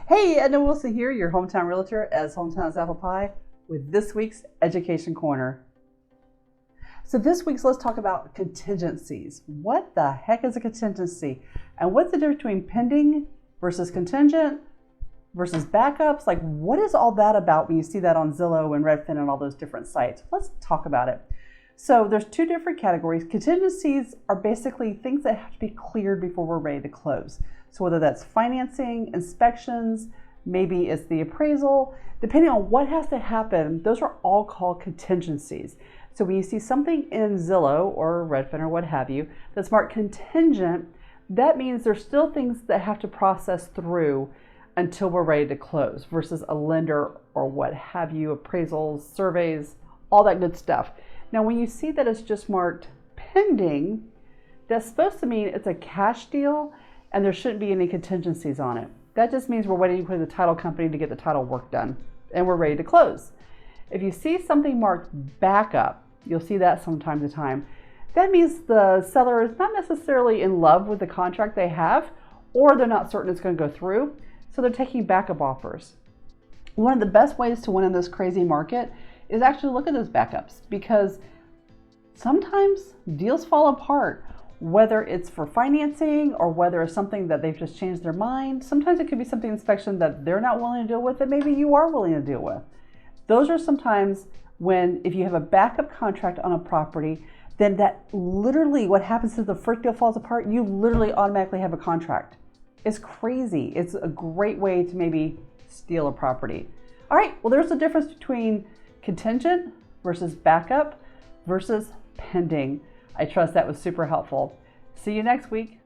Hey, Edna Wilson here, your hometown realtor as hometown as apple pie with this week's Education Corner. So this week's let's talk about contingencies. What the heck is a contingency? And what's the difference between pending versus contingent versus backups? Like what is all that about when you see that on Zillow and Redfin and all those different sites? Let's talk about it. So there's two different categories. Contingencies are basically things that have to be cleared before we're ready to close. So whether that's financing, inspections, maybe it's the appraisal, depending on what has to happen, those are all called contingencies. So when you see something in Zillow or Redfin or what have you that's marked contingent, that means there's still things that have to process through until we're ready to close versus a lender or what have you, appraisals, surveys, all that good stuff. Now, when you see that it's just marked pending, that's supposed to mean it's a cash deal and there shouldn't be any contingencies on it. That just means we're waiting for the title company to get the title work done and we're ready to close. If you see something marked backup, you'll see that from time to time. That means the seller is not necessarily in love with the contract they have, or they're not certain it's going to go through, so they're taking backup offers. One of the best ways to win in this crazy market is actually look at those backups, because sometimes deals fall apart, whether it's for financing or whether it's something that they've just changed their mind. Sometimes it could be something inspection that they're not willing to deal with that maybe you are willing to deal with. Those are sometimes when, if you have a backup contract on a property, then that literally what happens is the first deal falls apart, you literally automatically have a contract. It's crazy. It's a great way to maybe steal a property. All right, well, there's a difference between contingent versus backup versus pending. I trust that was super helpful. See you next week.